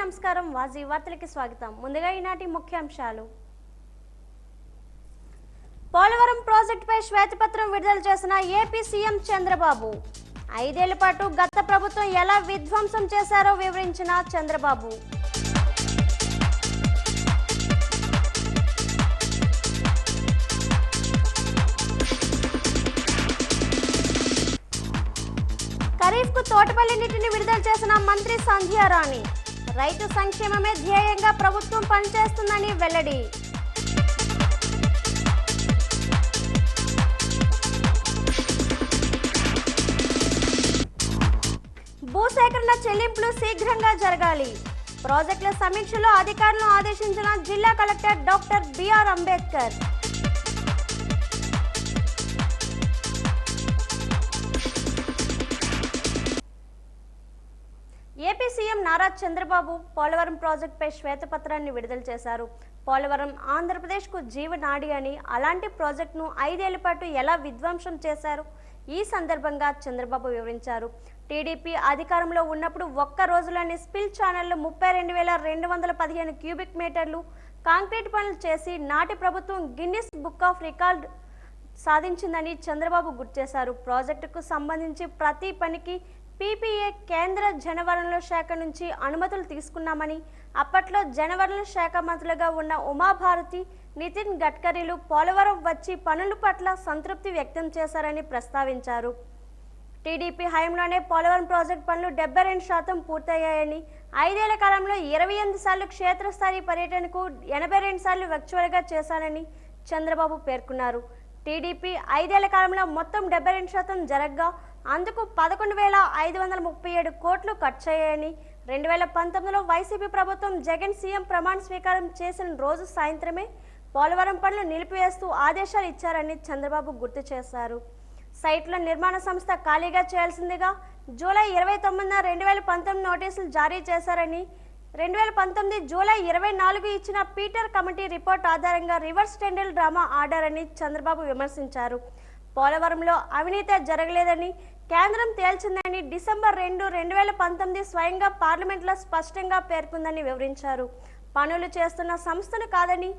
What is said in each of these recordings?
నమస్కారం వాజీ వార్తలకి స్వాగతం. ముందుగా ఈనాటి ముఖ్యాంశాలు. పోలవరం ప్రాజెక్టుపై శ్వేతపత్రం విడుదల చేసిన ఏపీ సీఎం చంద్రబాబు. 5 ఏళ్ల పాటు గత ప్రభుత్వం ఎలా విధ్వంసం చేశారో వివరించిన చంద్రబాబు. ఖరీఫ్కు తోటపల్లి నీటిని విడుదల చేసిన మంత్రి సంధ్యారాణి. రైతు సంక్షేమమే ధ్యేయంగా ప్రభుత్వం పనిచేస్తుందని వెల్లడి. భూసేకరణ చెల్లింపులు శీఘ్రంగా జరగాలి. ప్రాజెక్టుల సమీక్షలో అధికారులను ఆదేశించిన జిల్లా collector doctor B R Ambedkar. AP CM Nara Chandrababu Polavaram ప్రాజెక్టుపై శ్వేతపత్రాన్ని విడుదల చేశారు. పోలవరం ఆంధ్రప్రదేశ్కు జీవనాడి అని, అలాంటి ప్రాజెక్టును 5 ఏళ్ల పాటు ఎలా విధ్వంసం చేశారు ఈ సందర్భంగా చంద్రబాబు వివరించారు. టీడీపీ అధికారంలో ఉన్నప్పుడు ఒక్క రోజులోని స్పిల్ ఛానళ్లు 32,215 క్యూబిక్ మీటర్లు కాంక్రీట్ పనులు చేసి నాటి ప్రభుత్వం గిన్నిస్ బుక్ ఆఫ్ రికార్డ్ సాధించిందని చంద్రబాబు గుర్తు చేశారు. ప్రాజెక్టుకు సంబంధించి ప్రతి పనికి పీపీఏ కేంద్ర జలవనరుల శాఖ నుంచి అనుమతులు తీసుకున్నామని, అప్పట్లో జలవనరుల శాఖ మంత్రులుగా ఉన్న ఉమాభారతి, నితిన్ గడ్కరీలు పోలవరం వచ్చి పనుల పట్ల సంతృప్తి వ్యక్తం చేశారని ప్రస్తావించారు. టీడీపీ హయాంలోనే పోలవరం ప్రాజెక్టు పనులు 72% పూర్తయ్యాయని, 5 ఏళ్ల కాలంలో 28 సార్లు క్షేత్రస్థాయి పర్యటనకు 82 సార్లు వర్చువల్గా చేశానని చంద్రబాబు పేర్కొన్నారు. టీడీపీ 5 ఏళ్ల కాలంలో మొత్తం 72% జరగ్గా అందుకు 11,537 కోట్లు ఖర్చయ్యాయని, 2019లో వైసీపీ ప్రభుత్వం జగన్ సీఎం ప్రమాణ స్వీకారం చేసిన రోజు సాయంత్రమే పోలవరం పనులు నిలిపివేస్తూ ఆదేశాలు ఇచ్చారని చంద్రబాబు గుర్తు చేశారు. సైట్లో నిర్మాణ సంస్థ ఖాళీగా చేయాల్సిందిగా జూలై 29న 2019 నోటీసులు జారీ చేశారని, 2019 జూలై 24 ఇచ్చిన పీటర్ కమిటీ రిపోర్ట్ ఆధారంగా రివర్స్ టెండర్ డ్రామా ఆర్డర్ అని చంద్రబాబు విమర్శించారు. పోలవరంలో అవినీతి జరగలేదని కేంద్రం తేల్చిందని డిసెంబర్ 2, 2019 స్వయంగా పార్లమెంట్లో స్పష్టంగా పేర్కొందని వివరించారు. పనులు చేస్తున్న సంస్థను కాదని,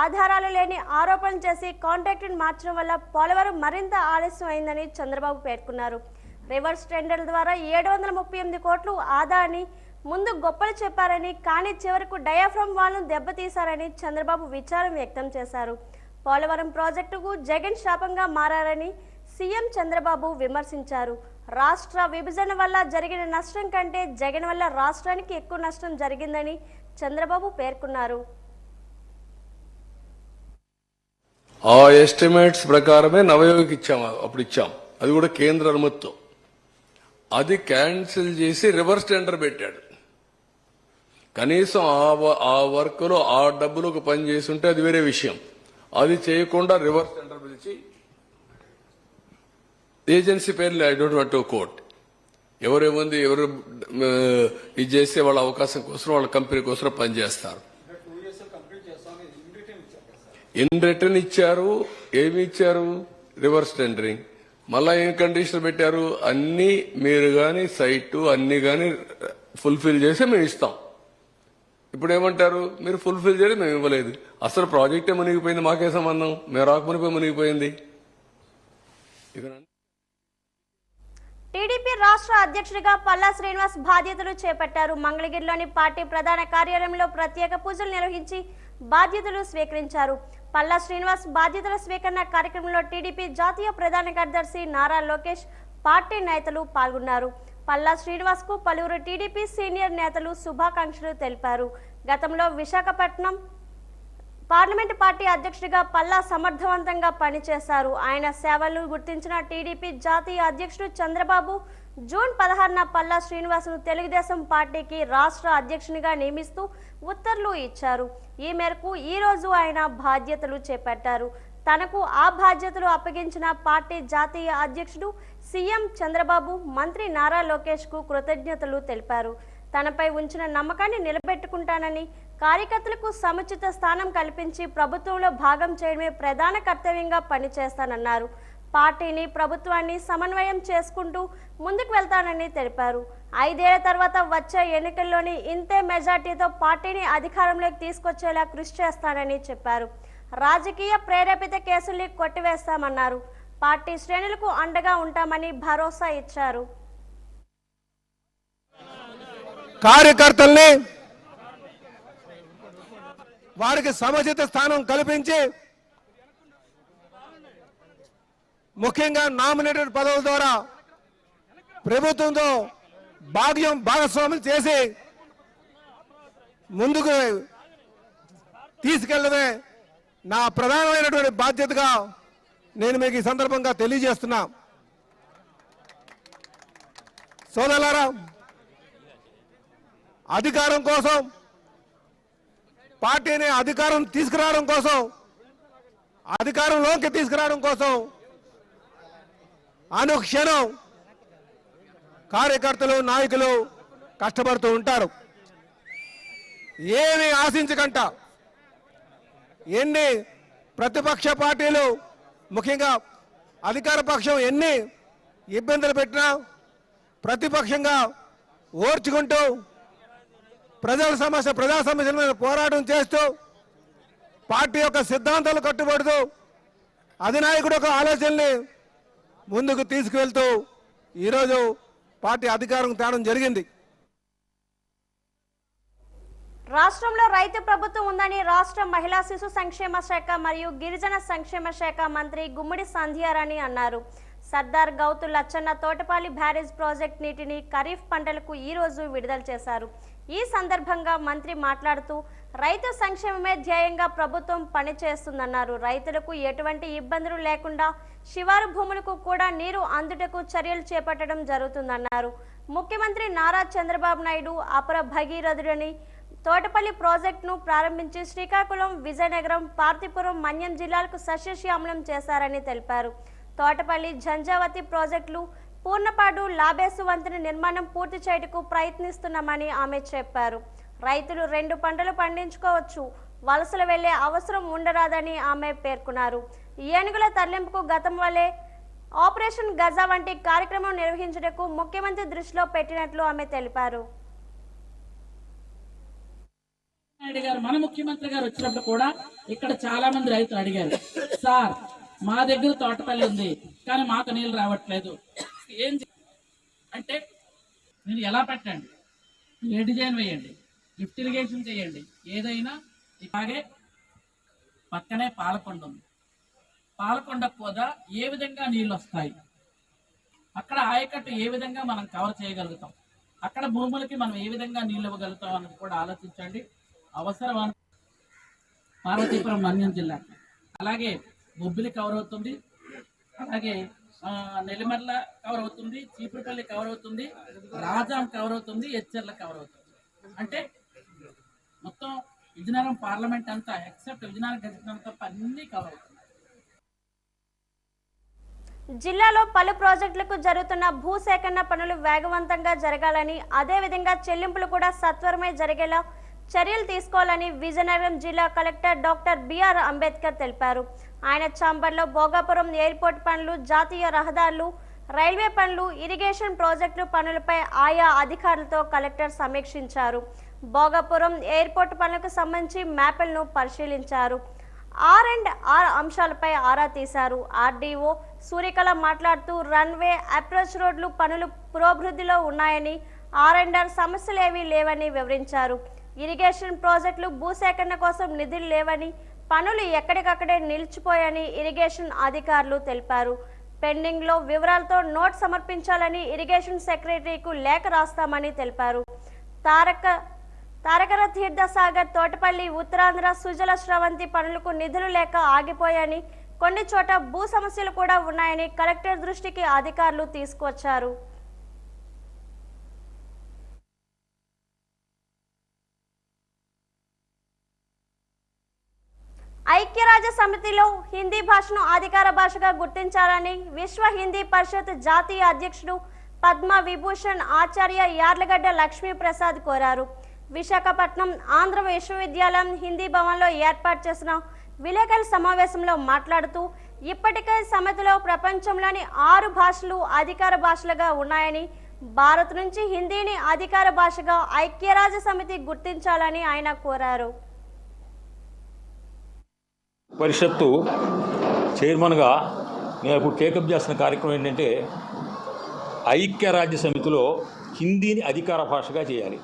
ఆధారాలు లేని ఆరోపణలు చేసి కాంట్రాక్టును మార్చడం వల్ల పోలవరం మరింత ఆలస్యం అయిందని చంద్రబాబు పేర్కొన్నారు. రివర్స్ టెండర్ ద్వారా 738 కోట్లు ఆదా అని ముందు గొప్పలు చెప్పారని, కానీ చివరకు డయాఫ్రమ్ వాల్ను దెబ్బతీశారని చంద్రబాబు విచారం వ్యక్తం చేశారు. పోలవరం ప్రాజెక్టుకు జగన్ శాపంగా మారారని సీఎం చంద్రబాబు విమర్శించారు. రాష్ట్ర విభజన వల్ల జరిగిన నష్టం కంటే జగన్ వల్ల రాష్ట్రానికి ఎక్కువ నష్టం జరిగిందని చంద్రబాబు పేర్కొన్నారు. ఆ ఎస్టిమేట్స్ ప్రకారమే నవయోగికి అప్పుడు ఇచ్చాం, అది కూడా కేంద్ర అనుమతితో. అది క్యాన్సిల్ చేసి రివర్స్ టెండర్ పెట్టాడు. కనీసం ఆ వర్క్ లో ఆ డబ్బులకు పని చేసి ఉంటే అది వేరే విషయం. అది చేయకుండా రివర్స్ టెండర్ పిలిచి ఏజెన్సీ పేర్లు I don't want to quote, ఎవరేముంది ఎవరు ఇది చేస్తే వాళ్ళ అవకాశం కోసం వాళ్ళ కంపెనీ కోసం పనిచేస్తారు. ఇన్ రిటర్న్ ఇచ్చారు. ఏమి ఇచ్చారు? Reverse tendering. మళ్ళా ఏం కండిషన్ పెట్టారు? అన్ని మీరు గాని సైట్ అన్ని గాని ఫుల్ఫిల్ చేసి మేము ఇస్తాం. ఇప్పుడు ఏమంటారు? మీరు ఫుల్ఫిల్ చేయడం మేము ఇవ్వలేదు. అసలు ప్రాజెక్టే మునిగిపోయింది, మాకే సంబంధం? మేము రాకమునిపోయి మునిగిపోయింది. టీడీపీ రాష్ట్ర అధ్యక్షుడిగా పల్లా శ్రీనివాస్ బాధ్యతలు చేపట్టారు. మంగళగిరిలోని పార్టీ ప్రధాన కార్యాలయంలో ప్రత్యేక పూజలు నిర్వహించి బాధ్యతలు స్వీకరించారు. పల్లా శ్రీనివాస్ బాధ్యతల స్వీకరణ కార్యక్రమంలో టీడీపీ జాతీయ ప్రధాన కార్యదర్శి నారా లోకేష్, పార్టీ నేతలు పాల్గొన్నారు. పల్లా శ్రీనివాస్ కు పలువురు టీడీపీ సీనియర్ నేతలు శుభాకాంక్షలు తెలిపారు. గతంలో విశాఖపట్నం పార్లమెంటు పార్టీ అధ్యక్షుడిగా పల్లా సమర్థవంతంగా పనిచేశారు. ఆయన సేవలను గుర్తించిన టీడీపీ జాతీయ అధ్యక్షుడు చంద్రబాబు జూన్ 16న పల్లా శ్రీనివాస్ను తెలుగుదేశం పార్టీకి రాష్ట్ర అధ్యక్షునిగా నియమిస్తూ ఉత్తర్వులు ఇచ్చారు. ఈ మేరకు ఈ రోజు ఆయన బాధ్యతలు చేపట్టారు. తనకు ఆ బాధ్యతలు అప్పగించిన పార్టీ జాతీయ అధ్యక్షుడు సీఎం చంద్రబాబు, మంత్రి నారా లోకేష్ కు కృతజ్ఞతలు తెలిపారు. తనపై ఉంచిన నమ్మకాన్ని నిలబెట్టుకుంటానని, కార్యకర్తలకు సముచిత స్థానం కల్పించి ప్రభుత్వంలో భాగం చేయడమే ప్రధాన కర్తవ్యంగా పనిచేస్తానన్నారు. పార్టీని ప్రభుత్వాన్ని సమన్వయం చేసుకుంటూ ముందుకు వెళ్తానని తెలిపారు. 5 ఏళ్ల తర్వాత వచ్చే ఎన్నికల్లోని ఇంతే మెజార్టీతో పార్టీని అధికారంలోకి తీసుకొచ్చేలా కృషి చేస్తానని చెప్పారు. రాజకీయ ప్రేరేపిత కేసుల్ని కొట్టివేస్తామన్నారు. పార్టీ శ్రేణులకు అండగా ఉంటామని భరోసా ఇచ్చారు. కార్యకర్తల్ని వారికి సముచిత స్థానం కల్పించి ముఖ్యంగా నామినేటెడ్ పదవుల ద్వారా ప్రభుత్వంతో భాగస్వామ్యం చేసి ముందుకు తీసుకెళ్లడమే నా ప్రధానమైనటువంటి బాధ్యతగా నేను మీకు ఈ సందర్భంగా తెలియజేస్తున్నా. సోదరులారా, అధికారం కోసం, పార్టీని అధికారంలోకి తీసుకురావడం కోసం అనుక్షణం కార్యకర్తలు, నాయకులు కష్టపడుతూ ఉంటారు. ఏమి ఆశించకంట ఎన్ని ప్రతిపక్ష పార్టీలు, ముఖ్యంగా అధికార పక్షం ఎన్ని ఇబ్బందులు పెట్టినా ప్రతిపక్షంగా ఓర్చుకుంటూ ప్రజా సమస్యల మీద పోరాటం చేస్తూ పార్టీ యొక్క సిద్ధాంతాలు కట్టుబడుతూ అధినాయకుడు యొక్క ఆలోచనల్ని ముందుకు తీసుకువెళ్తూ ఈరోజు పార్టీ అధికారం తేవడం జరిగింది. రాష్ట్రంలో రైతు ప్రభుత్వం ఉందని రాష్ట్ర మహిళా శిశు సంక్షేమ శాఖ మరియు గిరిజన సంక్షేమ శాఖ మంత్రి గుమ్మడి సంధ్యారాణి అన్నారు. సర్దార్ గౌతు లచ్చన్న తోటపల్లి బ్యారేజ్ ప్రాజెక్ట్ నీటిని ఖరీఫ్ పంటలకు ఈ రోజు విడుదల చేశారు. ఈ సందర్భంగా మంత్రి మాట్లాడుతూ రైతు సంక్షేమమే ధ్యేయంగా ప్రభుత్వం పనిచేస్తుందన్నారు. రైతులకు ఎటువంటి ఇబ్బందులు లేకుండా శివారు భూములకు కూడా నీరు అందుటకు చర్యలు చేపట్టడం జరుగుతుందన్నారు. ముఖ్యమంత్రి నారా చంద్రబాబు నాయుడు అపర భగీరథుడని తోటపల్లి ప్రాజెక్టును ప్రారంభించి శ్రీకాకుళం, విజయనగరం, పార్తీపురం, మన్యం జిల్లాలకు సస్యశ్యామలం చేశారని తెలిపారు. తోటపల్లి, జంజావతి ప్రాజెక్టులు, పూర్ణపాడు, లాబేసు వంతెన నిర్మాణం పూర్తి చేయటకు ప్రయత్నిస్తున్నామని ఆమె చెప్పారు. రైతులు 2 పంటలు పండించుకోవచ్చు, వలసలు వెళ్లే అవసరం ఉండరాదని ఆమె పేర్కొన్నారు. ఏనుగుల తరలింపుకు గతం వల్లే ఆపరేషన్ గజా వంటి కార్యక్రమం నిర్వహించటకు ముఖ్యమంత్రి దృష్టిలో పెట్టినట్లు ఆమె తెలిపారు. మన ముఖ్యమంత్రి గారు వచ్చినప్పుడు కూడా ఇక్కడ చాలా మంది రైతులు అడిగారు, సార్ మా దగ్గర తోటపల్లి ఉంది కానీ మాకు నీళ్ళు రావట్లేదు, ఏం అంటే మీరు ఎలా పెట్టండి, ఏ డిజైన్ వేయండి, లిఫ్ట్ ఇరిగేషన్ చేయండి, ఏదైనా. ఇలాగే పక్కనే పాలకొండ ఉంది, పాలకొండ కూడా ఏ విధంగా నీళ్ళు వస్తాయి, అక్కడ ఆయకట్టు ఏ విధంగా మనం కవర్ చేయగలుగుతాం, అక్కడ భూములకి మనం ఏ విధంగా నీళ్ళు ఇవ్వగలుగుతాం అన్నది కూడా ఆలోచించండి. అవసరం పార్వతీపురం, మన్యం జిల్లా, అలాగే బొబ్బిలి కవర్ అవుతుంది, అలాగే నెల్లిమర్ల కవర్ అవుతుంది, చీపురుపల్లి కవర్ అవుతుంది, రాజాం కవర్ అవుతుంది, హెచ్చర్ల కవర్ అవుతుంది. అంటే మొత్తం విజయనగరం పార్లమెంట్ అంతా ఎక్సెప్ట్ విజయనగరం గజెట్ తప్ప అన్ని కవర్ అవుతుంది. జిల్లాలో పలు ప్రాజెక్టులకు జరుగుతున్న భూసేకరణ పనులు వేగవంతంగా జరగాలని, అదేవిధంగా చెల్లింపులు కూడా సత్వరమే జరిగేలా చర్యలు తీసుకోవాలని విజయనగరం జిల్లా కలెక్టర్ డాక్టర్ బిఆర్ అంబేద్కర్ తెలిపారు. ఆయన చాంబర్లో భోగాపురం ఎయిర్పోర్ట్ పనులు, జాతీయ రహదారులు, రైల్వే పనులు, ఇరిగేషన్ ప్రాజెక్టుల పనులపై ఆయా అధికారులతో కలెక్టర్ సమీక్షించారు. భోగాపురం ఎయిర్పోర్ట్ పనులకు సంబంధించి మ్యాప్లను పరిశీలించారు. R&R అంశాలపై ఆరా తీశారు. ఆర్డీఓ సూర్యకళ మాట్లాడుతూ రన్వే, అప్రోచ్ రోడ్లు పనులు పురోభివృద్ధిలో ఉన్నాయని, R&R సమస్యలేవీ లేవని వివరించారు. ఇరిగేషన్ ప్రాజెక్టులు భూసేకరణ కోసం నిధులు లేవని, పనులు ఎక్కడికక్కడే నిలిచిపోయాయని ఇరిగేషన్ అధికారులు తెలిపారు. పెండింగ్ లో వివరాలతో నోట్ సమర్పించాలని ఇరిగేషన్ సెక్రటరీకు లేఖ రాస్తామని తెలిపారు. తారకర తీర్థ సాగర్, తోటపల్లి, ఉత్తరాంధ్ర సుజల స్రవంతి పనులకు నిధులు లేక ఆగిపోయాయని, కొన్ని చోట భూ సమస్యలు కూడా ఉన్నాయని కలెక్టర్ దృష్టికి అధికారులు తీసుకువచ్చారు. ఐక్యరాజ్య సమితిలో హిందీ భాషను అధికార భాషగా గుర్తించాలని విశ్వ హిందీ పరిషత్ జాతీయ అధ్యక్షుడు పద్మ విభూషణ్ ఆచార్య యార్లగడ్డ లక్ష్మీప్రసాద్ కోరారు. విశాఖపట్నం ఆంధ్ర విశ్వవిద్యాలయం హిందీ భవన్లో ఏర్పాటు చేసిన విలేకరుల సమావేశంలో మాట్లాడుతూ ఇప్పటికే సమితిలో ప్రపంచంలోని 6 భాషలు అధికార భాషలుగా ఉన్నాయని, భారత్ నుంచి హిందీని అధికార భాషగా ఐక్యరాజ్య సమితి గుర్తించాలని ఆయన కోరారు. పరిషత్తు చైర్మన్గా నేను ఇప్పుడు టేకప్ చేస్తున్న కార్యక్రమం ఏంటంటే ఐక్యరాజ్య సమితిలో హిందీని అధికార భాషగా చేయాలి.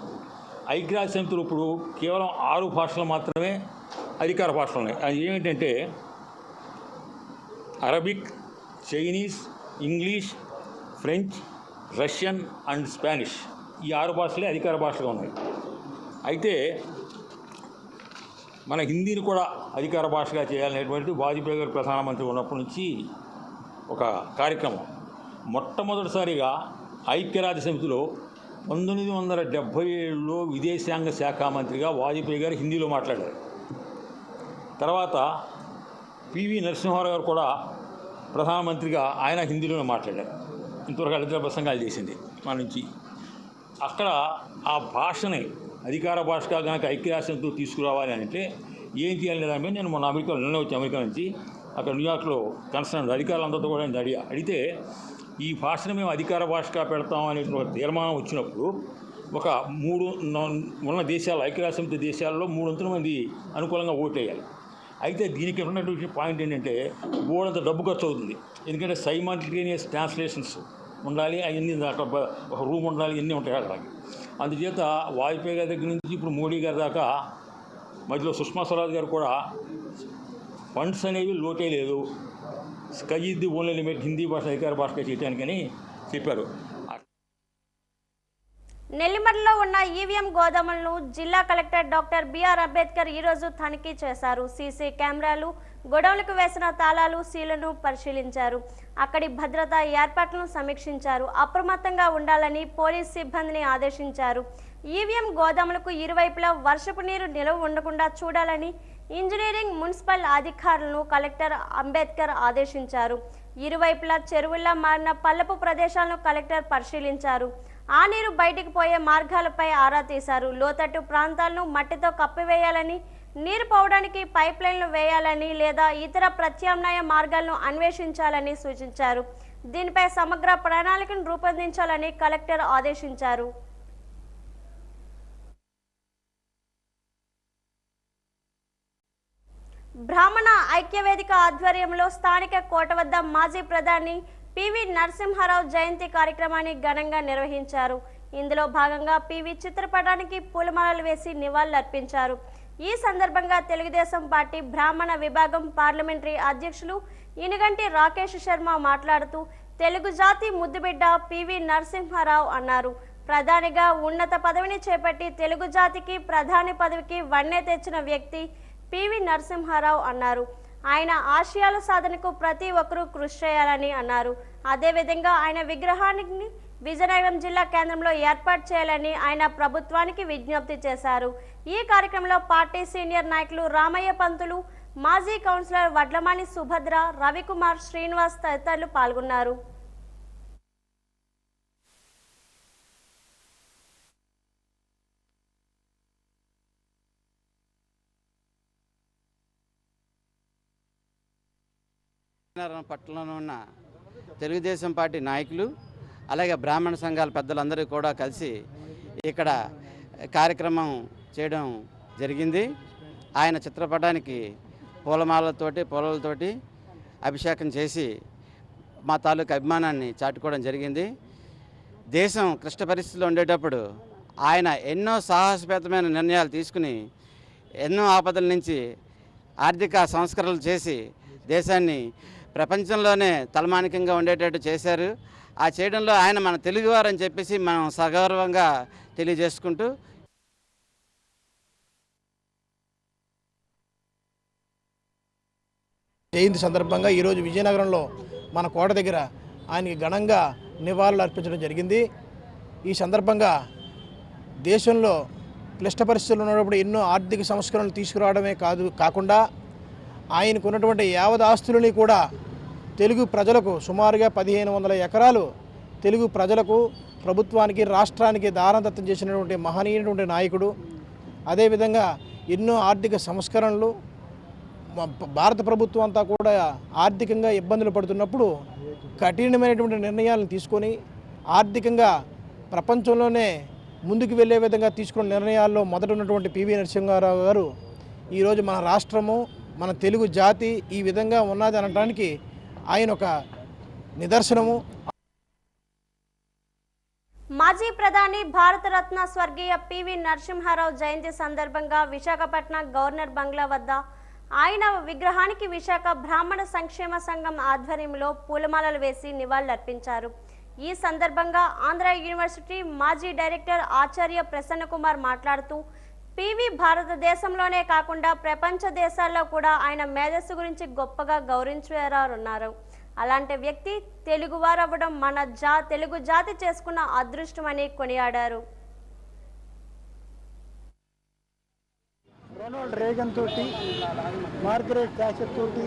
ఐక్యరాజ్య సమితిలో ఇప్పుడు కేవలం 6 భాషలు మాత్రమే అధికార భాషలు ఉన్నాయి. అది ఏమిటంటే Arabic, Chinese, English, French, Russian and Spanish. ఈ 6 భాషలే అధికార భాషగా ఉన్నాయి. అయితే మన హిందీని కూడా అధికార భాషగా చేయాలనేటువంటి వాజ్పేయి గారు ప్రధానమంత్రి ఉన్నప్పటి నుంచి ఒక కార్యక్రమం. మొట్టమొదటిసారిగా ఐక్యరాజ్య సమితిలో 1977లో విదేశాంగ శాఖ మంత్రిగా వాజ్పేయి గారు హిందీలో మాట్లాడారు. తర్వాత పివి నరసింహారావు గారు కూడా ప్రధానమంత్రిగా ఆయన హిందీలోనే మాట్లాడారు. ఇంతవరకు అధికార ప్రసంగాలు చేసింది మన నుంచి. అక్కడ ఆ భాషని అధికార భాషగా కనుక ఐక్యరాజ్యంతో తీసుకురావాలి అంటే ఏం చేయాలి దాని నేను మొన్న నిన్న వచ్చి అమెరికా నుంచి అక్కడ న్యూయార్క్లో కన్సర్న్ అధికారులందరితో కూడా నేను అడిగితే ఈ భాషను మేము అధికార భాషగా పెడతాం అనే ఒక తీర్మానం వచ్చినప్పుడు ఒక 3 ఉన్న దేశాలు ఐక్యరాజ్య సమితి దేశాల్లో 300 మంది అనుకూలంగా ఓటేయాలి. అయితే దీనికి ఉన్నటువంటి పాయింట్ ఏంటంటే బోర్డంత డబ్బు ఖర్చు అవుతుంది. ఎందుకంటే సైమల్టేనియస్ ట్రాన్స్లేషన్స్ ఉండాలి, అవన్నీ ఒక రూమ్ ఉండాలి, ఇవన్నీ ఉంటాయి అక్కడ. అందుచేత వాజ్పేయి గారి దగ్గర నుంచి ఇప్పుడు మోడీ గారి దాకా మధ్యలో సుష్మా స్వరాజ్ గారు కూడా ఫండ్స్ అనేవి లోటే లేదు, sky is the only limit Hindi భాష అధికార భాషగా చేయడానికని చెప్పారు. నెల్లిమర్లలో ఉన్న ఈవీఎం గోదాములను జిల్లా కలెక్టర్ డాక్టర్ బిఆర్ అంబేద్కర్ ఈరోజు తనిఖీ చేశారు. సీసీ కెమెరాలు, గొడవలకు వేసిన తాళాలు, సీలను పరిశీలించారు. అక్కడి భద్రతా ఏర్పాట్లను సమీక్షించారు. అప్రమత్తంగా ఉండాలని పోలీస్ సిబ్బందిని ఆదేశించారు. ఈవీఎం గోదాములకు ఇరువైపులా వర్షపు నీరు నిలవ ఉండకుండా చూడాలని ఇంజనీరింగ్, మున్సిపల్ అధికారులను కలెక్టర్ అంబేద్కర్ ఆదేశించారు. ఇరువైపులా చెరువుల్లా మారిన పల్లపు ప్రదేశాలను కలెక్టర్ పరిశీలించారు. ఆ నీరు బయటికి పోయే మార్గాలపై ఆరా తీశారు. లోతట్టు ప్రాంతాలను మట్టితో కప్పివేయాలని, నీరు పోవడానికి పైప్ లైన్లు వేయాలని లేదా ఇతర ప్రత్యామ్నాయ మార్గాలను అన్వేషించాలని సూచించారు. దీనిపై సమగ్ర ప్రణాళికను రూపొందించాలని కలెక్టర్ ఆదేశించారు. బ్రాహ్మణ ఐక్యవేదిక ఆధ్వర్యంలో స్థానిక కోట వద్ద మాజీ ప్రధాని పివి నరసింహారావు జయంతి కార్యక్రమాన్ని ఘనంగా నిర్వహించారు. ఇందులో భాగంగా పివి చిత్రపటానికి పూలమాలలు వేసి నివాళులర్పించారు. ఈ సందర్భంగా తెలుగుదేశం పార్టీ బ్రాహ్మణ విభాగం పార్లమెంటరీ అధ్యక్షులు ఇనుగంటి రాకేష్ శర్మ మాట్లాడుతూ తెలుగు జాతి ముద్దుబిడ్డ పివి నరసింహారావు అన్నారు. ప్రధానిగా ఉన్నత పదవిని చేపట్టి తెలుగు జాతికి ప్రధాని పదవికి వన్నె తెచ్చిన వ్యక్తి పివి నరసింహారావు అన్నారు. ఆయన ఆశయాల సాధనకు ప్రతి ఒక్కరూ కృషి చేయాలని అన్నారు. అదేవిధంగా ఆయన విగ్రహాన్ని విజయనగరం జిల్లా కేంద్రంలో ఏర్పాటు చేయాలని ఆయన ప్రభుత్వానికి విజ్ఞప్తి చేశారు. ఈ కార్యక్రమంలో పార్టీ సీనియర్ నాయకులు రామయ్య పంతులు, మాజీ కౌన్సిలర్ వడ్లమాని సుభద్ర, రవికుమార్, శ్రీనివాస్ తదితరులు పాల్గొన్నారు. పట్టణంలో ఉన్న తెలుగుదేశం పార్టీ నాయకులు అలాగే బ్రాహ్మణ సంఘాల పెద్దలందరూ కూడా కలిసి ఇక్కడ కార్యక్రమం చేయడం జరిగింది. ఆయన చిత్రపటానికి పూలతోటి అభిషేకం చేసి మా తాలూకు అభిమానాన్ని చాటుకోవడం జరిగింది. దేశం క్లిష్ట పరిస్థితుల్లో ఉండేటప్పుడు ఆయన ఎన్నో సాహసోపేతమైన నిర్ణయాలు తీసుకుని ఎన్నో ఆపదల నుంచి ఆర్థిక సంస్కరణలు చేసి దేశాన్ని ప్రపంచంలోనే తలమానికంగా ఉండేటట్టు చేశారు. ఆ చేయడంలో ఆయన మన తెలుగువారని చెప్పేసి మనం సగౌరవంగా తెలియజేసుకుంటూ జయంతి సందర్భంగా ఈరోజు విజయనగరంలో మన కోట దగ్గర ఆయనకి ఘనంగా నివాళులు అర్పించడం జరిగింది. ఈ సందర్భంగా దేశంలో క్లిష్ట పరిస్థితులు ఉన్నప్పుడు ఎన్నో ఆర్థిక సంస్కరణలు తీసుకురావడమే కాకుండా ఆయనకు ఉన్నటువంటి యావత్ ఆస్తులని కూడా తెలుగు ప్రజలకు సుమారుగా 1500 ఎకరాలు తెలుగు ప్రజలకు, ప్రభుత్వానికి, రాష్ట్రానికి దారదత్తం చేసినటువంటి మహనీయుడైనటువంటి నాయకుడు. అదేవిధంగా ఎన్నో ఆర్థిక సంస్కరణలు భారత ప్రభుత్వం అంతా కూడా ఆర్థికంగా ఇబ్బందులు పడుతున్నప్పుడు కఠినమైనటువంటి నిర్ణయాలను తీసుకొని ఆర్థికంగా ప్రపంచంలోనే ముందుకు వెళ్ళే విధంగా తీసుకున్న నిర్ణయాల్లో మొదట ఉన్నటువంటి పివి నరసింహారావు గారు ఈరోజు మన రాష్ట్రము మన తెలుగు జాతి ఈ విధంగా ఉన్నది అనడానికి ఆయన ఒక నిదర్శనము. మాజీ ప్రధాని భారతరత్న స్వర్గీయ పివి నరసింహారావు జయంతి సందర్భంగా విశాఖపట్నం గవర్నర్ బంగ్లా వద్ద ఆయన విగ్రహానికి విశాఖ బ్రాహ్మణ సంక్షేమ సంఘం ఆధ్వర్యంలో పూలమాలలు వేసి నివాళులర్పించారు. ఈ సందర్భంగా ఆంధ్ర యూనివర్సిటీ మాజీ డైరెక్టర్ ఆచార్య ప్రసన్న కుమార్ మాట్లాడుతూ పివి భారతదేశంలోనే కాకుండా ప్రపంచ దేశాల్లో కూడా ఆయన మేధస్సు గురించి గొప్పగా గౌరవించారన్నారు. అలాంటి వ్యక్తి తెలుగువారవ్వడం మన తెలుగు జాతి చేసుకున్న అదృష్టమని కొనియాడారు. రొనాల్డ్ రేగన్ తోటి, మార్గరెట్ థాచర్ తోటి,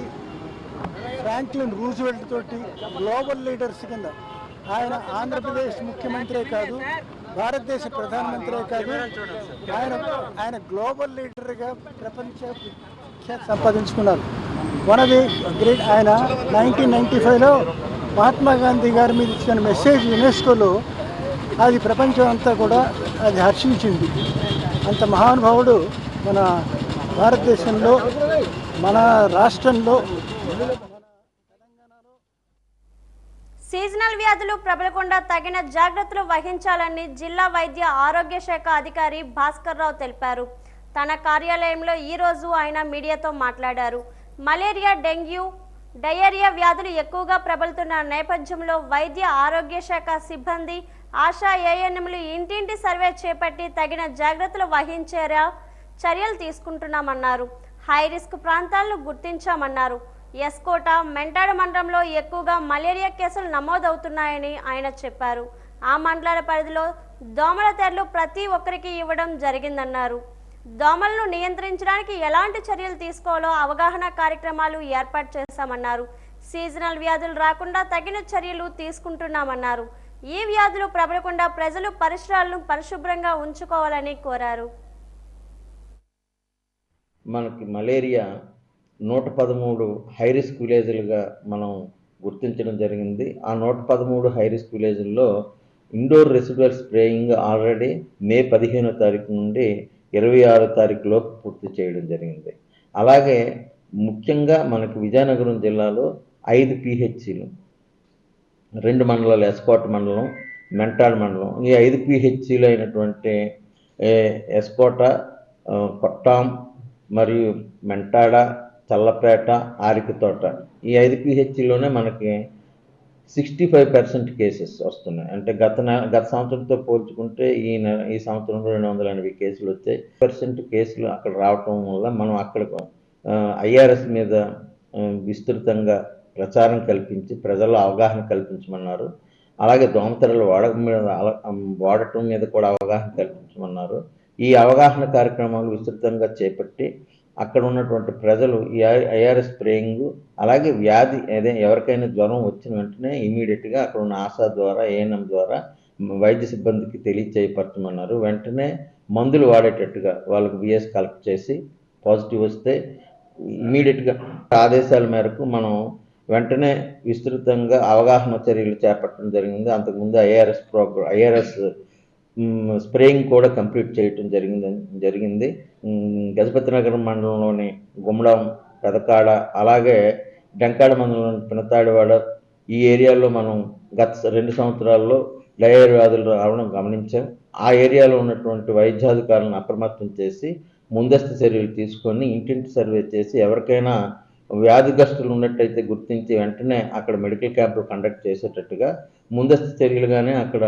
ఫ్రాంక్లిన్ రూజ్వెల్ట్ తోటి గ్లోబల్ లీడర్స్ కింద ఆయన ఆంధ్రప్రదేశ్ ముఖ్యమంత్రే కాదు, భారతదేశ ప్రధానమంత్రే కాదు, ఆయన గ్లోబల్ లీడర్గా ప్రపంచ ఖ్యాతి సంపాదించుకున్నారు. వన్ ఆఫ్ ది గ్రేట్ ఆయన 1995లో మహాత్మా గాంధీ గారి మీద ఇచ్చిన మెసేజ్ యునెస్కోలో అది ప్రపంచం అంతా కూడా అది హర్షించింది. అంత మహానుభావుడు మన భారతదేశంలో, మన రాష్ట్రంలో. సీజనల్ వ్యాధులు ప్రబలకుండా తగిన జాగ్రత్తలు వహించాలని జిల్లా వైద్య ఆరోగ్య శాఖ అధికారి భాస్కర్ రావు తెలిపారు. తన కార్యాలయంలో ఈ రోజు ఆయన మీడియాతో మాట్లాడారు. మలేరియా, డెంగ్యూ, డయేరియా వ్యాధులు ఎక్కువగా ప్రబలుతున్న నేపథ్యంలో వైద్య ఆరోగ్య శాఖ సిబ్బంది, ఆశా ఏఎన్ఎంలు ఇంటింటి సర్వే చేపట్టి తగిన జాగ్రత్తలు వహించేలా చర్యలు తీసుకుంటున్నామన్నారు. హై రిస్క్ ప్రాంతాలను గుర్తించామన్నారు. ఎస్కోట, మెంటాడ మండలంలో ఎక్కువగా మలేరియా కేసులు నమోదవుతున్నాయని ఆయన చెప్పారు. ఆ మండలాల పరిధిలో దోమల తెరలు ప్రతి ఒక్కరికి ఇవ్వడం జరిగిందన్నారు. దోమలను నియంత్రించడానికి ఎలాంటి చర్యలు తీసుకోవాలో అవగాహన కార్యక్రమాలు ఏర్పాటు చేశామన్నారు. సీజనల్ వ్యాధులు రాకుండా తగిన చర్యలు తీసుకుంటున్నామన్నారు. ఈ వ్యాధులు ప్రబలకుండా ప్రజలు పరిసరాలను పరిశుభ్రంగా ఉంచుకోవాలని కోరారు. మనకి మలేరియా 113 హై రిస్క్ విలేజ్లుగా మనం గుర్తించడం జరిగింది. ఆ 113 హై రిస్క్ విలేజ్ల్లో indoor residual spraying already May 15వ తారీఖు నుండి 26వ తారీఖు లోపు పూర్తి చేయడం జరిగింది. అలాగే ముఖ్యంగా మనకి విజయనగరం జిల్లాలో 5 పిహెచ్సిలు, 2 మండలాలు, ఎస్కోట మండలం, మెంటాడ్ మండలం, ఈ 5 పిహెచ్సిలు అయినటువంటి ఎస్కోట, కొట్టాం మరియు మెంటాడ, చల్లపేట, ఆరికతోట, ఈ 5 పిహెచ్సిలోనే మనకి 65% కేసెస్ వస్తున్నాయి. అంటే గత సంవత్సరంతో పోల్చుకుంటే ఈ సంవత్సరంలో 280 కేసులు వచ్చాయి. కేసులు అక్కడ రావటం వల్ల మనం అక్కడ ఐఆర్ఎస్ మీద విస్తృతంగా ప్రచారం కల్పించి ప్రజల్లో అవగాహన కల్పించమన్నారు. అలాగే దోమతెరలు వాడటం మీద కూడా అవగాహన కల్పించమన్నారు. ఈ అవగాహన కార్యక్రమాలు విస్తృతంగా చేపట్టి అక్కడ ఉన్నటువంటి ప్రజలు ఈ ఐఆర్ఎస్ స్ప్రేయింగ్, అలాగే వ్యాధి ఎవరికైనా జ్వరం వచ్చిన వెంటనే ఇమీడియట్గా అక్కడ ఉన్న ఆశా ద్వారా, ఏఎన్ఎం ద్వారా వైద్య సిబ్బందికి తెలియచేయపరచమన్నారు. వెంటనే మందులు వాడేటట్టుగా వాళ్ళకు బిఎస్ కలెక్ట్ చేసి పాజిటివ్ వస్తే ఇమీడియట్గా ఆదేశాల మేరకు మనం వెంటనే విస్తృతంగా అవగాహన చర్యలు చేపట్టడం జరిగింది. అంతకుముందు ఐఆర్ఎస్ స్ప్రేయింగ్ కూడా కంప్లీట్ చేయటం జరిగింది. గజపతినగరం మండలంలోని గుమ్మడం, పెదకాడ, అలాగే డెంకాడ మండలంలోని పినతాడివాడ, ఈ ఏరియాలో మనం గత 2 సంవత్సరాల్లో డయేరియా వ్యాధులు రావడం గమనించాం. ఆ ఏరియాలో ఉన్నటువంటి వైద్యాధికారులను అప్రమత్తం చేసి ముందస్తు చర్యలు తీసుకొని ఇంటింటి సర్వే చేసి ఎవరికైనా వ్యాధిగ్రస్తులు ఉన్నట్టయితే గుర్తించి వెంటనే అక్కడ మెడికల్ క్యాంపులు కండక్ట్ చేసేటట్టుగా ముందస్తు చర్యలుగానే అక్కడ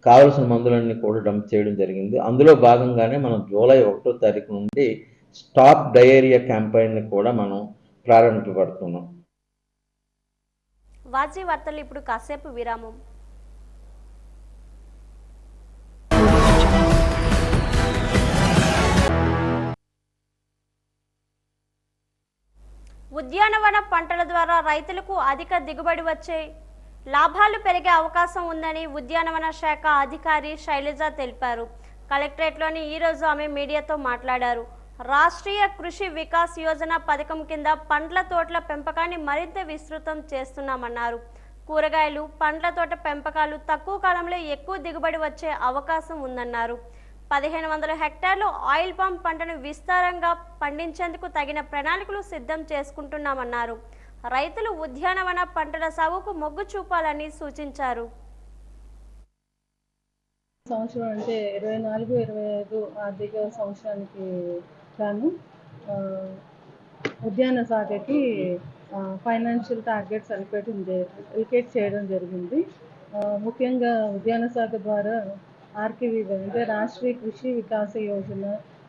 కావలసిన మందులన్నీ కూడా డంప్ చేయడం జరిగింది. అందులో భాగంగానే మనం జూలై 1వ తారీఖు నుండి స్టాప్ డయేరియా క్యాంపెయిన్ని కూడా మనం ప్రారంభించబడుతున్నాం. వాజీ వార్తలు ఇప్పుడు కాసేపు విరామం. ఉద్యానవన పంటల ద్వారా రైతులకు అధిక దిగుబడి వచ్చే లాభాలు పెరిగే అవకాశం ఉందని ఉద్యానవన శాఖ అధికారి శైలజ తెలిపారు. కలెక్టరేట్లోని ఈరోజు ఆమె మీడియాతో మాట్లాడారు. రాష్ట్రీయ కృషి వికాస్ యోజన పథకం కింద పండ్ల తోటల పెంపకాన్ని మరింత విస్తృతం చేస్తున్నామన్నారు. కూరగాయలు, పండ్ల తోట పెంపకాలు తక్కువ కాలంలో ఎక్కువ దిగుబడి వచ్చే అవకాశం ఉందన్నారు. 1500 హెక్టార్లు ఆయిల్ పామ్ పంటను విస్తారంగా పండించేందుకు తగిన ప్రణాళికలు సిద్ధం చేసుకుంటున్నామన్నారు. రైతులు ఉద్యానవన పంటల సాగుకు మొగ్గు చూపాలని సూచించారు. సంవత్సరం అంటే 24-25 ఆర్థిక సంవత్సరానికి గాను ఉద్యాన శాఖకి ఫైనాన్షియల్ టార్గెట్స్ అలికేట్ చేయడం జరిగింది. ముఖ్యంగా ఉద్యాన శాఖ ద్వారా ఆర్కేవీవై అంటే రాష్ట్రీయ కృషి వికాస యోజన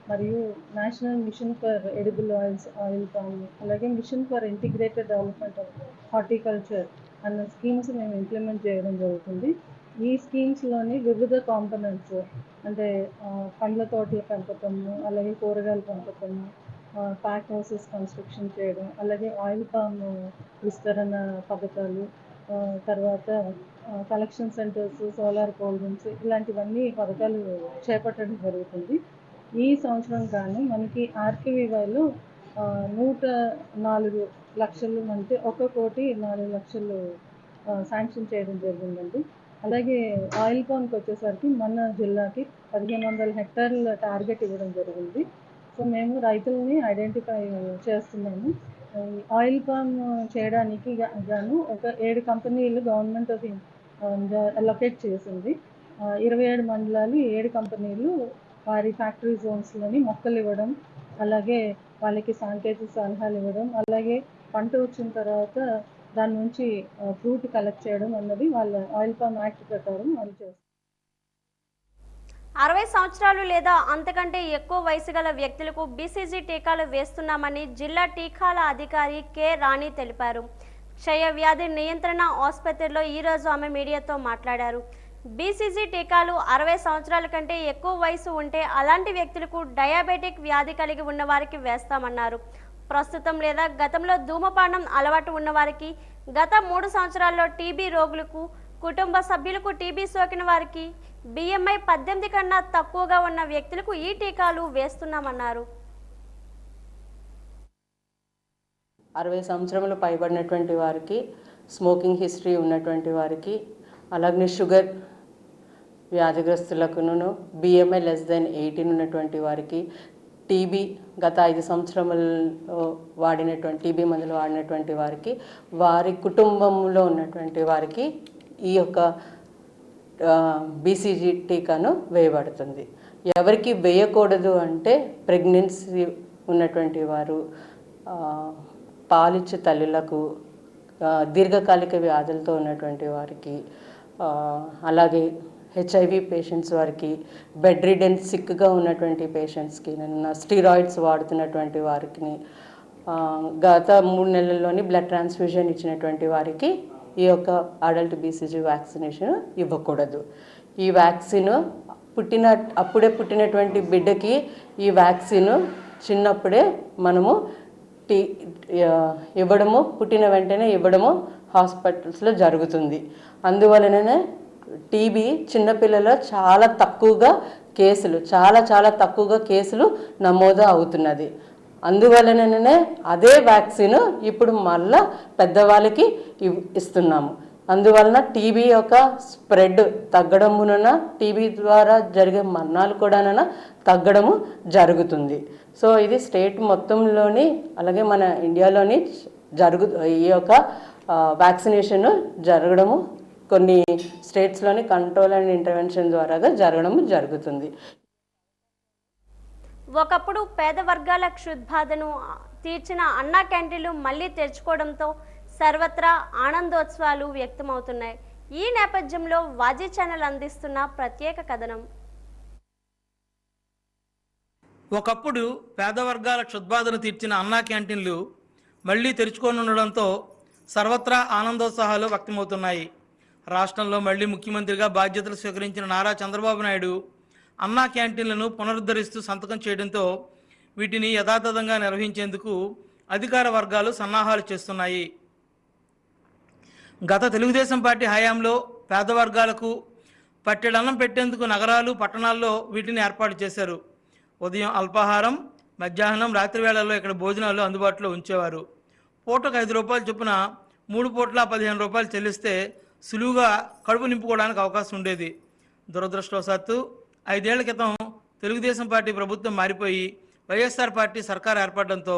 మరియు national mission for edible oil palm, అలాగే mission for integrated development of horticulture అన్న స్కీమ్స్ మేము ఇంప్లిమెంట్ చేయడం జరుగుతుంది. ఈ స్కీమ్స్లోని వివిధ కాంపనెంట్స్ అంటే పండ్ల తోటల పెంపకము, అలాగే కూరగాయల పెంపకము, ప్యాక్ హౌసెస్ కన్స్ట్రక్షన్ చేయడం, అలాగే ఆయిల్ పామ్ విస్తరణ పథకాలు, తర్వాత collection centres, solar cold rooms ఇలాంటివన్నీ పథకాలు చేపట్టడం జరుగుతుంది. ఈ సంవత్సరం కానీ మనకి ఆర్కేవీవైలో 104 లక్షలు అంటే 1,04,00,000 శాంక్షన్ చేయడం జరిగిందండి. అలాగే ఆయిల్ పామ్కి వచ్చేసరికి మన జిల్లాకి 1500 హెక్టార్ల టార్గెట్ ఇవ్వడం జరిగింది. సో మేము రైతులని ఐడెంటిఫై చేస్తున్నాము. ఆయిల్ పామ్ చేయడానికి గాను ఒక 7 కంపెనీలు గవర్నమెంట్ ఆఫ్ అలొకేట్ చేసింది. 27 మండలాలు 7 కంపెనీలు వారి ఫ్యాక్టరీ జోన్స్లోని మొక్కలు ఇవ్వడం, అలాగే వాళ్ళకి సాంకేతిక సలహాలు ఇవ్వడం, అలాగే పంట వచ్చిన తర్వాత దాని నుంచి ఫ్రూట్ కలెక్ట్ చేయడం అన్నది వాళ్ళ ఆయిల్ పామ్ యాక్ట్ ప్రకారం వాళ్ళు చేస్తారు. 60 సంవత్సరాలు లేదా అంతకంటే ఎక్కువ వయసు గల వ్యక్తులకు బీసీజీ టీకాలు వేస్తున్నామని జిల్లా టీకాల అధికారి కె రాణి తెలిపారు. క్షయ వ్యాధి నియంత్రణ ఆసుపత్రిలో ఈరోజు ఆమె మీడియాతో మాట్లాడారు. బీసీజీ టీకాలు 60 సంవత్సరాల కంటే ఎక్కువ వయసు ఉంటే అలాంటి వ్యక్తులకు డయాబెటిక్ వ్యాధి కలిగి ఉన్న వారికి వేస్తామన్నారు. ప్రస్తుతం లేదా గతంలో ధూమపానం అలవాటు ఉన్నవారికి, గత 3 సంవత్సరాల్లో టీబీ రోగులకు, కుటుంబ సభ్యులకు టీబీ సోకిన వారికి, బిఎంఐ 18 కన్నా తక్కువగా ఉన్న వ్యక్తులకు ఈ టీకాలు వేస్తున్నామన్నారు. 60 సంవత్సరములు పైబడినటువంటి వారికి, స్మోకింగ్ హిస్టరీ ఉన్నటువంటి వారికి, అలాగే షుగర్ వ్యాధిగ్రస్తులకును, బిఎంఐ <18 ఉన్నటువంటి వారికి, టీబీ గత 5 సంవత్సరములలో వాడినటువంటి టీబీ మందులు వాడినటువంటి వారికి, వారి కుటుంబంలో ఉన్నటువంటి వారికి ఈ యొక్క బీసీజీ టీకాను వేయబడుతుంది. ఎవరికి వేయకూడదు అంటే ప్రెగ్నెన్సీ ఉన్నటువంటి వారు, పాలిచ్చే తల్లులకు, దీర్ఘకాలిక వ్యాధులతో ఉన్నటువంటి వారికి, అలాగే హెచ్ఐవి పేషెంట్స్ వారికి, బెడ్ రిడెన్ సిక్గా ఉన్నటువంటి పేషెంట్స్కి, స్టీరాయిడ్స్ వాడుతున్నటువంటి వారికి, గత 3 నెలల్లోని బ్లడ్ ట్రాన్స్ఫ్యూజన్ ఇచ్చినటువంటి వారికి ఈ యొక్క అడల్ట్ బీసీజీ వ్యాక్సినేషన్ ఇవ్వకూడదు. ఈ వ్యాక్సిన్ అప్పుడే పుట్టినటువంటి బిడ్డకి ఈ వ్యాక్సిన్ చిన్నప్పుడే మనము ఇవ్వడము, పుట్టిన వెంటనే ఇవ్వడము హాస్పిటల్స్లో జరుగుతుంది. అందువలననే టీబీ చిన్నపిల్లల చాలా తక్కువగా కేసులు నమోదు అవుతున్నది. అందువలననే అదే వ్యాక్సిన్ ఇప్పుడు మళ్ళా పెద్దవాళ్ళకి ఇస్తున్నాము. అందువలన టీబీ యొక్క స్ప్రెడ్ తగ్గడమున, టీబీ ద్వారా జరిగే మరణాలు కూడా తగ్గడము జరుగుతుంది. సో ఇది స్టేట్ మొత్తంలోని, అలాగే మన ఇండియాలోని ఈ యొక్క వ్యాక్సినేషన్ జరగడము కొన్ని స్టేట్స్లోని కంట్రోల్ అండ్ ఇంటర్వెన్షన్ ద్వారా జరగడము జరుగుతుంది. ఒకప్పుడు పేద వర్గాల క్షుద్బాధను తీర్చిన అన్నా క్యాంటీన్లు మళ్లీ తెరుచుకోవడంతో సర్వత్రా ఆనందోత్సవాలు వ్యక్తమవుతున్నాయి. ఈ నేపథ్యంలో వాజీ ఛానల్ అందిస్తున్న ప్రత్యేక కథనం. ఒకప్పుడు పేద వర్గాల క్షుద్బాధను తీర్చిన అన్నా క్యాంటీన్లు మళ్లీ తెరుచుకోనుండడంతో సర్వత్రా ఆనందోత్సాహాలు వ్యక్తమవుతున్నాయి. రాష్ట్రంలో మళ్లీ ముఖ్యమంత్రిగా బాధ్యతలు స్వీకరించిన నారా చంద్రబాబు నాయుడు అన్నా క్యాంటీన్లను పునరుద్ధరిస్తూ సంతకం చేయడంతో వీటిని యథాతథంగా నిర్వహించేందుకు అధికార వర్గాలు సన్నాహాలు చేస్తున్నాయి. గత తెలుగుదేశం పార్టీ హయాంలో పేద వర్గాలకు పట్టెడన్నం పెట్టేందుకు నగరాలు, పట్టణాల్లో వీటిని ఏర్పాటు చేశారు. ఉదయం అల్పాహారం, మధ్యాహ్నం రాత్రి వేళల్లో ఇక్కడ భోజనాలు అందుబాటులో ఉంచేవారు. పూటకు 5 రూపాయలు చొప్పున 3 పూట్ల 15 రూపాయలు చెల్లిస్తే సులువుగా కడుపు నింపుకోవడానికి అవకాశం ఉండేది. దురదృష్టవశాత్తు 5 ఏళ్ల క్రితం తెలుగుదేశం పార్టీ ప్రభుత్వం మారిపోయి వైఎస్ఆర్ పార్టీ సర్కార్ ఏర్పడడంతో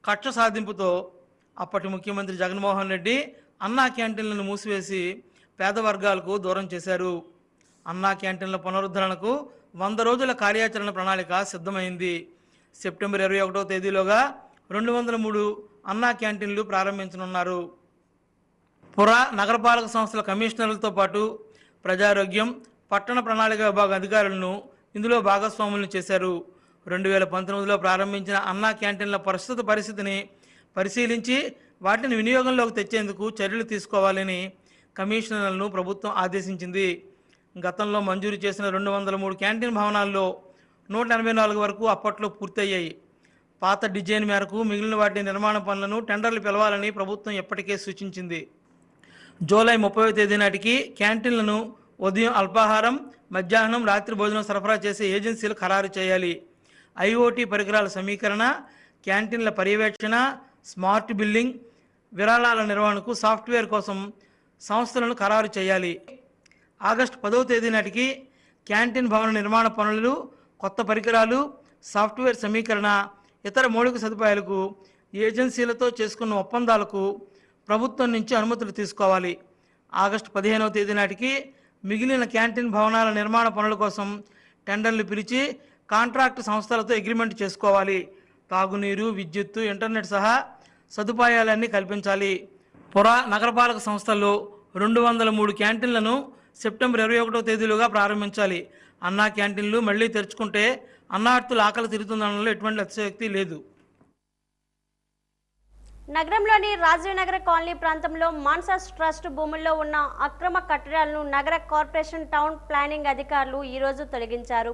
కక్ష సాధింపుతో అప్పటి ముఖ్యమంత్రి జగన్మోహన్ రెడ్డి అన్నా క్యాంటీన్లను మూసివేసి పేద వర్గాలకు దూరం చేశారు. అన్నా క్యాంటీన్ల పునరుద్ధరణకు 100 రోజుల కార్యాచరణ ప్రణాళిక సిద్ధమైంది. సెప్టెంబర్ 21వ తేదీలోగా 203 అన్నా క్యాంటీన్లు ప్రారంభించనున్నారు. నగరపాలక సంస్థల కమిషనర్లతో పాటు ప్రజారోగ్యం, పట్టణ ప్రణాళిక విభాగ అధికారులను ఇందులో భాగస్వాములను చేశారు. 2019లో ప్రారంభించిన అన్నా క్యాంటీన్ల ప్రస్తుత పరిస్థితిని పరిశీలించి వాటిని వినియోగంలోకి తెచ్చేందుకు చర్యలు తీసుకోవాలని కమిషనర్లను ప్రభుత్వం ఆదేశించింది. గతంలో మంజూరు చేసిన 203 క్యాంటీన్ భవనాల్లో 184 వరకు అప్పట్లో పూర్తయ్యాయి. పాత డిజైన్ మేరకు మిగిలిన వాటి నిర్మాణ పనులను టెండర్లు పిలవాలని ప్రభుత్వం ఎప్పటికే సూచించింది. జూలై 30వ తేదీ నాటికి క్యాంటీన్లను ఉదయం అల్పాహారం, మధ్యాహ్నం, రాత్రి భోజనం సరఫరా చేసే ఏజెన్సీలు ఖరారు చేయాలి. IoT పరికరాల సమీకరణ, క్యాంటీన్ల పర్యవేక్షణ, స్మార్ట్ బిల్లింగ్, విరాళాల నిర్వహణకు సాఫ్ట్వేర్ కోసం సంస్థలను ఖరారు చేయాలి. ఆగస్టు 10వ తేదీ నాటికి క్యాంటీన్ భవన నిర్మాణ పనులు, కొత్త పరికరాలు, సాఫ్ట్వేర్ సమీకరణ, ఇతర మౌలిక సదుపాయాలకు ఏజెన్సీలతో చేసుకున్న ఒప్పందాలకు ప్రభుత్వం నుంచి అనుమతులు తీసుకోవాలి. ఆగస్టు 15వ తేదీ నాటికి మిగిలిన క్యాంటీన్ భవనాల నిర్మాణ పనుల కోసం టెండర్లు పిలిచి కాంట్రాక్ట్ సంస్థలతో అగ్రిమెంట్ చేసుకోవాలి. తాగునీరు, విద్యుత్తు, ఇంటర్నెట్ సహా సదుపాయాలన్నీ కల్పించాలి. నగరపాలక సంస్థల్లో 203 క్యాంటీన్లను సెప్టెంబర్ 21వ తేదీలోగా ప్రారంభించాలి. అన్నా క్యాంటీన్లు మళ్లీ తెరుచుకుంటే అన్నార్తుల ఆకలి తీరుతుందనడంలో ఎటువంటి అతిశయోక్తి లేదు. నగరంలోని రాజీవ్ నగర్ కాలనీ ప్రాంతంలో మాన్సాస్ ట్రస్ట్ భూముల్లో ఉన్న అక్రమ కట్టడాలను నగర కార్పొరేషన్ టౌన్ ప్లానింగ్ అధికారులు ఈరోజు తొలగించారు.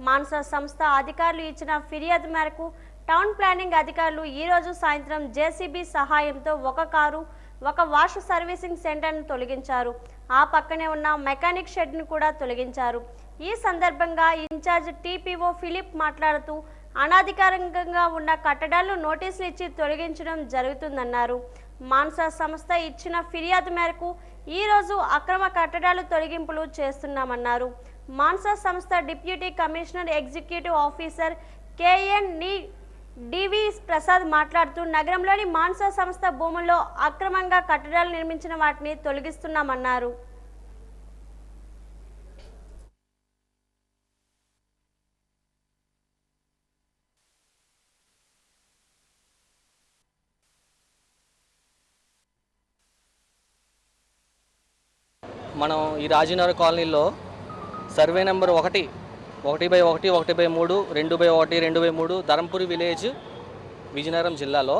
మాన్సాస్ సంస్థ అధికారులు ఇచ్చిన ఫిర్యాదు మేరకు టౌన్ ప్లానింగ్ అధికారులు ఈరోజు సాయంత్రం JCB సహాయంతో ఒక కారు, ఒక వాష్ సర్వీసింగ్ సెంటర్ను తొలగించారు. ఆ పక్కనే ఉన్న మెకానిక్ షెడ్ను కూడా తొలగించారు. ఈ సందర్భంగా ఇన్ఛార్జ్ TPO ఫిలిప్ మాట్లాడుతూ అనాధికారికంగా ఉన్న కట్టడాలను నోటీసులు ఇచ్చి తొలగించడం జరుగుతుందన్నారు. మాన్సాస్ సంస్థ ఇచ్చిన ఫిర్యాదు మేరకు ఈరోజు అక్రమ కట్టడాలు తొలగింపులు చేస్తున్నామన్నారు. మాన్సాస్ సంస్థ deputy commissioner executive officer KN.DV Prasad మాట్లాడుతూ నగరంలోని మాన్సాస్ సంస్థ భూముల్లో అక్రమంగా కట్టడాలు నిర్మించిన వాటిని తొలగిస్తున్నామన్నారు. మనం ఈ రాజీనగర్ కాలనీలో survey number 1, 1/1, 1/3, 2/1, 2/3 Dharampuri village, Vizianagaram జిల్లాలో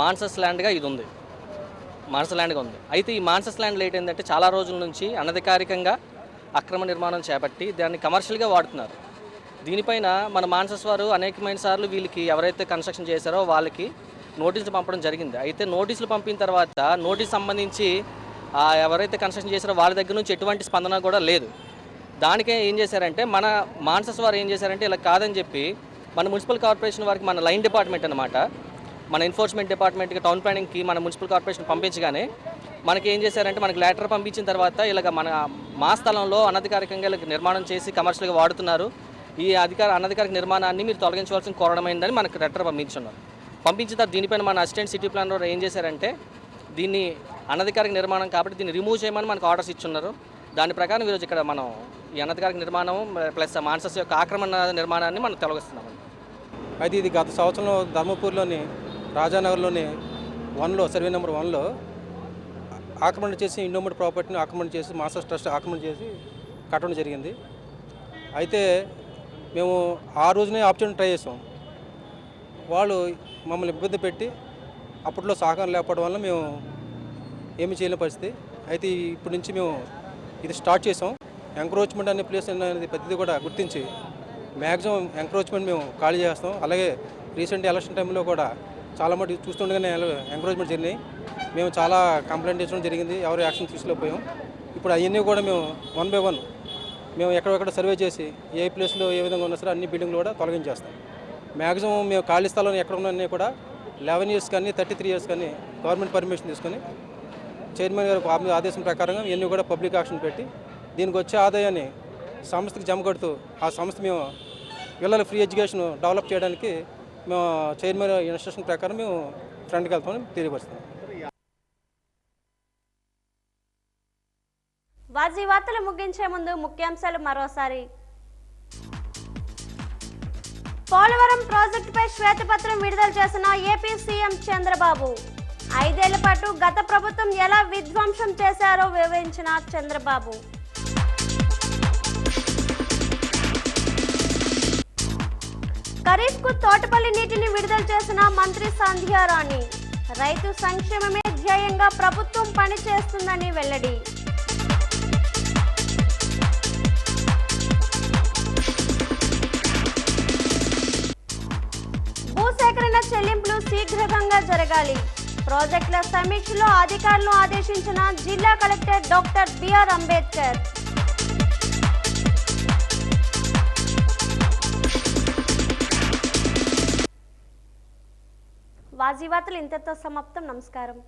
మాన్సస్ ల్యాండ్గా ఇది ఉంది. మాన్సస్ ల్యాండ్గా ఉంది. అయితే ఈ మాన్సస్ ల్యాండ్లో ఏంటంటే చాలా రోజుల నుంచి అనధికారికంగా అక్రమ నిర్మాణం చేపట్టి దాన్ని కమర్షియల్గా వాడుతున్నారు. దీనిపైన మన మాన్సస్ వారు అనేకమైన సార్లు వీళ్ళకి ఎవరైతే కన్స్ట్రక్షన్ చేశారో వాళ్ళకి నోటీసులు పంపడం జరిగింది. అయితే నోటీసులు పంపిన తర్వాత నోటీస్ సంబంధించి ఎవరైతే కన్స్ట్రక్షన్ చేశారో వాళ్ళ దగ్గర నుంచి ఎటువంటి స్పందన కూడా లేదు. దానికే ఏం చేశారంటే మన మాన్సస్ వారు ఏం చేశారంటే ఇలా కాదని చెప్పి మన మున్సిపల్ కార్పొరేషన్ వారికి మన లైన్ డిపార్ట్మెంట్ అనమాట, మన ఎన్ఫోర్స్మెంట్ డిపార్ట్మెంట్కి టౌన్ ప్లానింగ్కి మన మున్సిపల్ కార్పొరేషన్ పంపించగానే మనకి ఏం చేశారంటే మనకి లెటర్ పంపించిన తర్వాత ఇలాగ మా స్థలంలో అనధికారికంగా ఇలా నిర్మాణం చేసి కమర్షియల్గా వాడుతున్నారు, ఈ అనధికారిక నిర్మాణాన్ని మీరు తొలగించవలసిన కోరడమైందని మనకు లెటర్ పంపించున్నారు. పంపించిన తర్వాత దీనిపైన మన అసిస్టెంట్ సిటీ ప్లానర్ ఏం చేశారంటే దీన్ని అనధికారిక నిర్మాణం కాబట్టి దీన్ని రిమూవ్ చేయమని మనకు ఆర్డర్స్ ఇచ్చున్నారు. దాని ప్రకారం ఈరోజు ఇక్కడ మనం ఈ అనధికారిక నిర్మాణం ప్లస్ మాన్సస్ యొక్క ఆక్రమణ నిర్మాణాన్ని మనం తొలగిస్తున్నాం. అయితే ఇది గత సంవత్సరంలో ధర్మపూర్లోని రాజానగర్లోని 1లో సర్వే నెంబర్ 1లో ఆక్రమణ చేసి ఇండోమెంట్ ప్రాపర్టీని ఆక్రమణ చేసి మాన్సస్ ట్రస్ట్ ఆక్రమణ చేసి కట్టడం జరిగింది. అయితే మేము ఆ రోజునే ఆప్షన్ ట్రై చేసాం. వాళ్ళు మమ్మల్ని ఇబ్బంది పెట్టి అప్పట్లో సహకారం లేకపోవడం వల్ల మేము ఏమి చేయలేని పరిస్థితి. అయితే ఇప్పటి నుంచి మేము ఇది స్టార్ట్ చేసాం. ఎంక్రోచ్మెంట్ అనే ప్లేస్ అనేది ప్రతిదీ కూడా గుర్తించి మ్యాక్సిమం ఎంక్రోచ్మెంట్ మేము ఖాళీ చేస్తాం. అలాగే రీసెంట్ ఎలక్షన్ టైంలో కూడా చాలా మటుకు చూస్తుండగానే ఎంక్రోచ్మెంట్ జరిగినాయి. మేము చాలా కంప్లైంట్ ఇచ్చడం జరిగింది, ఎవరు యాక్షన్ తీసుకోలేకపోయాం. ఇప్పుడు అవన్నీ కూడా మేము 1 by 1 మేము ఎక్కడెక్కడ సర్వే చేసి ఏ ప్లేస్లో ఏ విధంగా ఉన్నా సరే అన్ని బిల్డింగ్లు కూడా తొలగించేస్తాం. మ్యాక్సిమం మేము ఖాళీ స్థలం ఎక్కడ ఉన్నాయన్నీ కూడా 11 ఇయర్స్ కానీ 33 ఇయర్స్ కానీ గవర్నమెంట్ పర్మిషన్ తీసుకొని చైర్మన్ గారి ఆదేశం ప్రకారంగా ఇవన్నీ కూడా పబ్లిక్ ఆక్షన్ పెట్టి దీనికి వచ్చే ఆదాయాన్ని సంస్థకి జమ కడుతూ ఆ సంస్థ మేము పిల్లల ఫ్రీ ఎడ్యుకేషన్ డెవలప్ చేయడానికి మేము చైర్మన్ ఇన్స్ట్రక్షన్ ప్రకారం మేము ఫ్రంట్కి వెళ్తామని తెలియపరుస్తున్నాం. వాజీ వార్తలు ముగించే ముందు ముఖ్యాంశాలు మరోసారి. పోలవరం ప్రాజెక్టుపై శ్వేతపత్రం విడుదల చేసిన ఏపీ సీఎం చంద్రబాబు. 5 ఏళ్ల పాటు గత ప్రభుత్వం ఎలా విధ్వంసం చేశారో వివరించిన చంద్రబాబు. ఖరీఫ్కు తోటపల్లి నీటిని విడుదల చేసిన మంత్రి సంధ్యారాణి. రైతు సంక్షేమమే ధ్యేయంగా ప్రభుత్వం పనిచేస్తుందని వెల్లడి. భూసేకరణ చెల్లింపులు శీఘ్రంగా జరగాలి. ప్రాజెక్టుల సమీక్షలో అధికారులను ఆదేశించిన జిల్లా కలెక్టర్ డాక్టర్ బిఆర్ అంబేద్కర్. వాజీ వార్తలు ఇంతతో సమాప్తం. నమస్కారం.